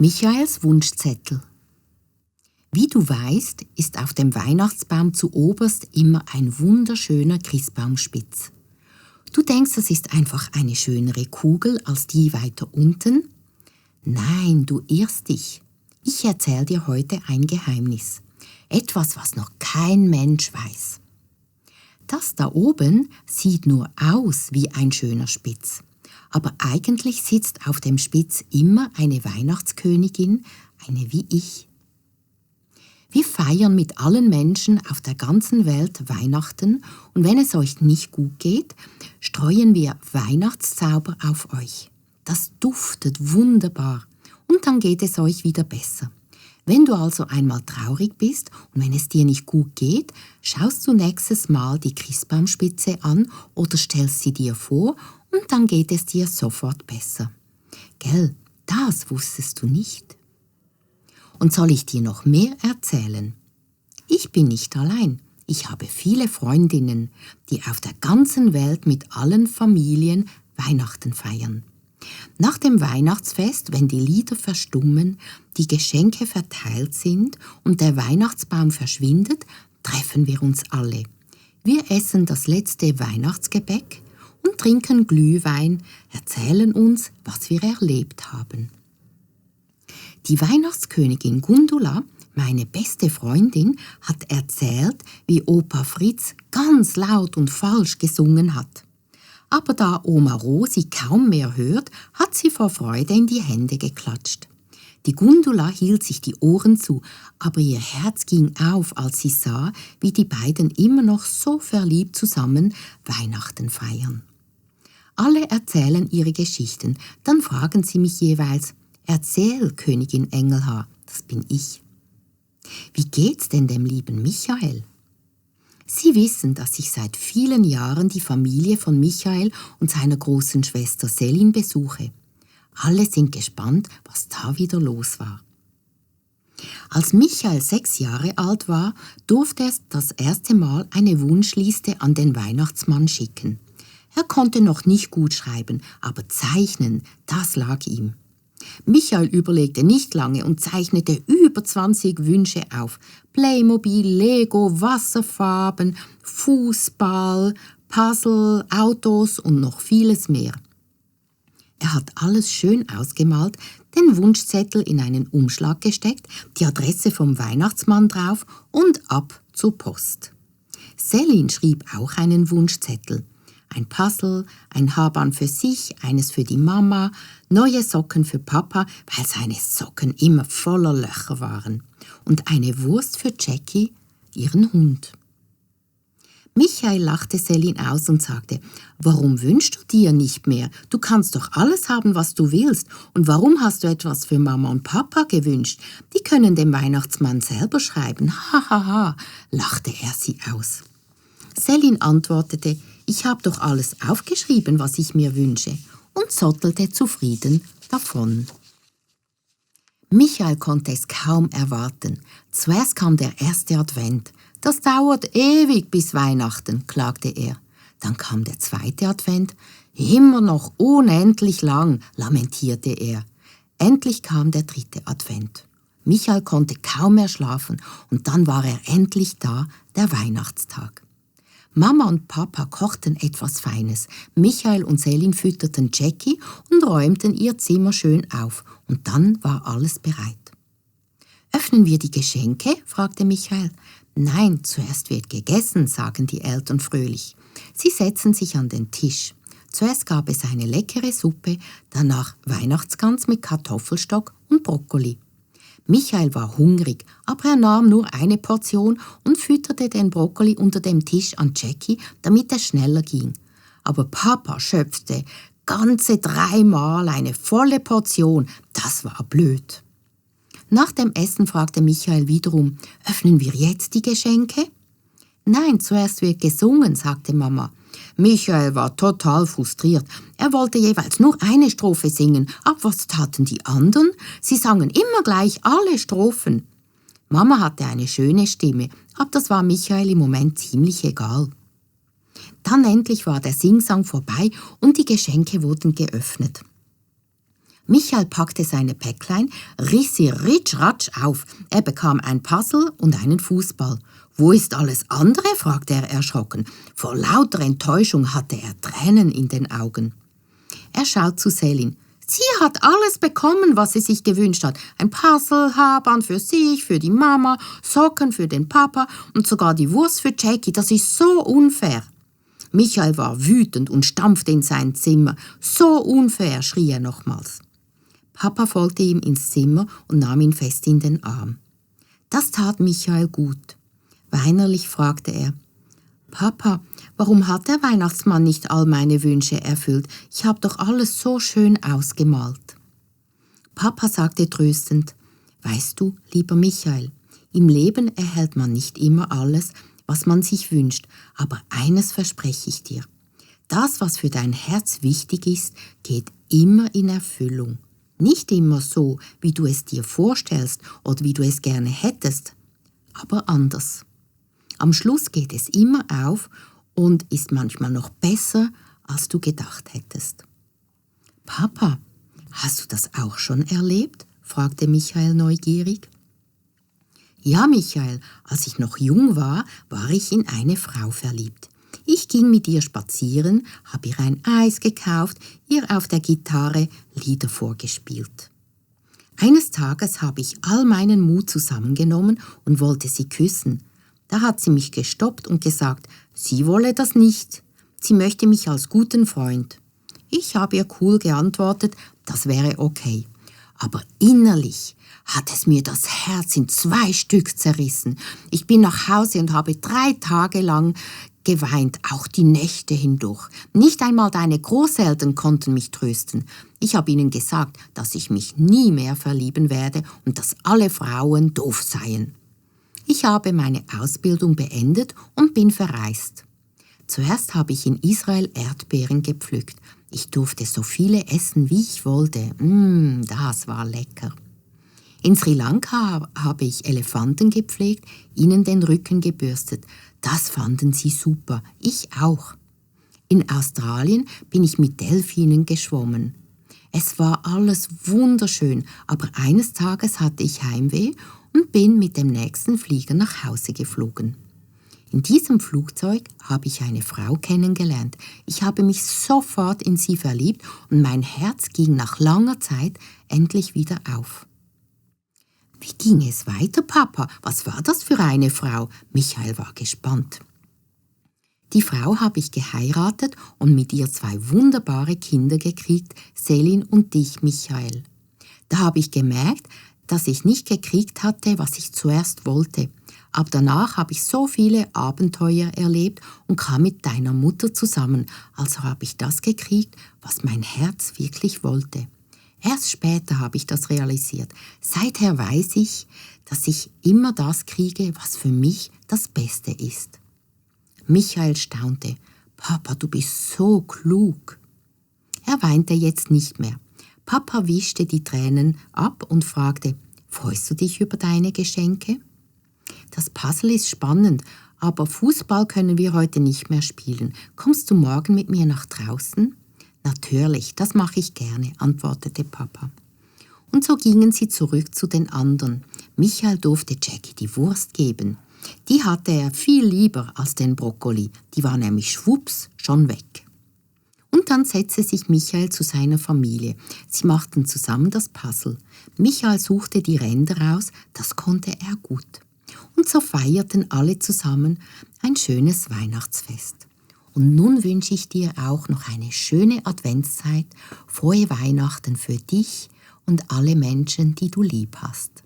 Michaels Wunschzettel. Wie du weißt, ist auf dem Weihnachtsbaum zuoberst immer ein wunderschöner Christbaumspitz. Du denkst, es ist einfach eine schönere Kugel als die weiter unten? Nein, du irrst dich. Ich erzähle dir heute ein Geheimnis. Etwas, was noch kein Mensch weiß. Das da oben sieht nur aus wie ein schöner Spitz. Aber eigentlich sitzt auf dem Spitz immer eine Weihnachtskönigin, eine wie ich. Wir feiern mit allen Menschen auf der ganzen Welt Weihnachten und wenn es euch nicht gut geht, streuen wir Weihnachtszauber auf euch. Das duftet wunderbar und dann geht es euch wieder besser. Wenn du also einmal traurig bist und wenn es dir nicht gut geht, schaust du nächstes Mal die Christbaumspitze an oder stellst sie dir vor und dann geht es dir sofort besser. Gell, das wusstest du nicht. Und soll ich dir noch mehr erzählen? Ich bin nicht allein. Ich habe viele Freundinnen, die auf der ganzen Welt mit allen Familien Weihnachten feiern. Nach dem Weihnachtsfest, wenn die Lieder verstummen, die Geschenke verteilt sind und der Weihnachtsbaum verschwindet, treffen wir uns alle. Wir essen das letzte Weihnachtsgebäck und trinken Glühwein, erzählen uns, was wir erlebt haben. Die Weihnachtskönigin Gundula, meine beste Freundin, hat erzählt, wie Opa Fritz ganz laut und falsch gesungen hat. Aber da Oma Rosi kaum mehr hört, hat sie vor Freude in die Hände geklatscht. Die Gundula hielt sich die Ohren zu, aber ihr Herz ging auf, als sie sah, wie die beiden immer noch so verliebt zusammen Weihnachten feiern. Alle erzählen ihre Geschichten, dann fragen sie mich jeweils: Erzähl, Königin Engelhaar, das bin ich. Wie geht's denn dem lieben Michael? Sie wissen, dass ich seit vielen Jahren die Familie von Michael und seiner großen Schwester Selin besuche. Alle sind gespannt, was da wieder los war. Als Michael 6 Jahre alt war, durfte er das erste Mal eine Wunschliste an den Weihnachtsmann schicken. Er konnte noch nicht gut schreiben, aber zeichnen, das lag ihm. Michael überlegte nicht lange und zeichnete über 20 Wünsche auf. Playmobil, Lego, Wasserfarben, Fußball, Puzzle, Autos und noch vieles mehr. Er hat alles schön ausgemalt, den Wunschzettel in einen Umschlag gesteckt, die Adresse vom Weihnachtsmann drauf und ab zur Post. Selin schrieb auch einen Wunschzettel. Ein Puzzle, ein Haarband für sich, eines für die Mama, neue Socken für Papa, weil seine Socken immer voller Löcher waren, und eine Wurst für Jackie, ihren Hund. Michael lachte Selin aus und sagte: Warum wünschst du dir nicht mehr? Du kannst doch alles haben, was du willst. Und warum hast du etwas für Mama und Papa gewünscht? Die können dem Weihnachtsmann selber schreiben. Ha, ha, ha, lachte er sie aus. Selin antwortete: Ich habe doch alles aufgeschrieben, was ich mir wünsche, und zottelte zufrieden davon. Michael konnte es kaum erwarten. Zuerst kam der erste Advent. Das dauert ewig bis Weihnachten, klagte er. Dann kam der zweite Advent. Immer noch unendlich lang, lamentierte er. Endlich kam der dritte Advent. Michael konnte kaum mehr schlafen und dann war er endlich da, der Weihnachtstag. Mama und Papa kochten etwas Feines. Michael und Selin fütterten Jackie und räumten ihr Zimmer schön auf. Und dann war alles bereit. »Öffnen wir die Geschenke?« fragte Michael. »Nein, zuerst wird gegessen«, sagen die Eltern fröhlich. Sie setzen sich an den Tisch. Zuerst gab es eine leckere Suppe, danach Weihnachtsgans mit Kartoffelstock und Brokkoli. Michael war hungrig, aber er nahm nur eine Portion und fütterte den Brokkoli unter dem Tisch an Jackie, damit es schneller ging. Aber Papa schöpfte ganze 3 Mal eine volle Portion. Das war blöd. Nach dem Essen fragte Michael wiederum: Öffnen wir jetzt die Geschenke? Nein, zuerst wird gesungen, sagte Mama. Michael war total frustriert. Er wollte jeweils nur eine Strophe singen. Aber was taten die anderen? Sie sangen immer gleich alle Strophen. Mama hatte eine schöne Stimme, aber das war Michael im Moment ziemlich egal. Dann endlich war der Singsang vorbei und die Geschenke wurden geöffnet. Michael packte seine Päcklein, riss sie ritsch-ratsch auf. Er bekam ein Puzzle und einen Fußball. »Wo ist alles andere?« fragte er erschrocken. Vor lauter Enttäuschung hatte er Tränen in den Augen. Er schaut zu Selin. Sie hat alles bekommen, was sie sich gewünscht hat. Ein Puzzle, Haarband für sich, für die Mama, Socken für den Papa und sogar die Wurst für Jackie. Das ist so unfair. Michael war wütend und stampfte in sein Zimmer. So unfair, schrie er nochmals. Papa folgte ihm ins Zimmer und nahm ihn fest in den Arm. Das tat Michael gut. Weinerlich fragte er, »Papa, warum hat der Weihnachtsmann nicht all meine Wünsche erfüllt? Ich habe doch alles so schön ausgemalt.« Papa sagte tröstend, »Weißt du, lieber Michael, im Leben erhält man nicht immer alles, was man sich wünscht, aber eines verspreche ich dir. Das, was für dein Herz wichtig ist, geht immer in Erfüllung. Nicht immer so, wie du es dir vorstellst oder wie du es gerne hättest, aber anders. Am Schluss geht es immer auf und ist manchmal noch besser, als du gedacht hättest.« »Papa, hast du das auch schon erlebt?« fragte Michael neugierig. »Ja, Michael, als ich noch jung war, war ich in eine Frau verliebt. Ich ging mit ihr spazieren, habe ihr ein Eis gekauft, ihr auf der Gitarre Lieder vorgespielt. Eines Tages habe ich all meinen Mut zusammengenommen und wollte sie küssen. Da hat sie mich gestoppt und gesagt, sie wolle das nicht. Sie möchte mich als guten Freund. Ich habe ihr cool geantwortet, das wäre okay. Aber innerlich hat es mir das Herz in 2 Stück zerrissen. Ich bin nach Hause und habe 3 Tage lang geweint, auch die Nächte hindurch. Nicht einmal deine Großeltern konnten mich trösten. Ich habe ihnen gesagt, dass ich mich nie mehr verlieben werde und dass alle Frauen doof seien. Ich habe meine Ausbildung beendet und bin verreist. Zuerst habe ich in Israel Erdbeeren gepflückt. Ich durfte so viele essen, wie ich wollte. Das war lecker. In Sri Lanka habe ich Elefanten gepflegt, ihnen den Rücken gebürstet. Das fanden sie super, ich auch. In Australien bin ich mit Delfinen geschwommen. Es war alles wunderschön, aber eines Tages hatte ich Heimweh und bin mit dem nächsten Flieger nach Hause geflogen. In diesem Flugzeug habe ich eine Frau kennengelernt. Ich habe mich sofort in sie verliebt und mein Herz ging nach langer Zeit endlich wieder auf. Wie ging es weiter, Papa? Was war das für eine Frau? Michael war gespannt. Die Frau habe ich geheiratet und mit ihr 2 wunderbare Kinder gekriegt, Selin und dich, Michael. Da habe ich gemerkt, dass ich nicht gekriegt hatte, was ich zuerst wollte. Aber danach habe ich so viele Abenteuer erlebt und kam mit deiner Mutter zusammen. Also habe ich das gekriegt, was mein Herz wirklich wollte. Erst später habe ich das realisiert. Seither weiß ich, dass ich immer das kriege, was für mich das Beste ist. Michael staunte. Papa, du bist so klug. Er weinte jetzt nicht mehr. Papa wischte die Tränen ab und fragte, freust du dich über deine Geschenke? Das Puzzle ist spannend, aber Fußball können wir heute nicht mehr spielen. Kommst du morgen mit mir nach draußen? Natürlich, das mache ich gerne, antwortete Papa. Und so gingen sie zurück zu den anderen. Michael durfte Jackie die Wurst geben. Die hatte er viel lieber als den Brokkoli. Die war nämlich schwupps schon weg. Und dann setzte sich Michael zu seiner Familie. Sie machten zusammen das Puzzle. Michael suchte die Ränder aus, das konnte er gut. Und so feierten alle zusammen ein schönes Weihnachtsfest. Und nun wünsche ich dir auch noch eine schöne Adventszeit, frohe Weihnachten für dich und alle Menschen, die du lieb hast.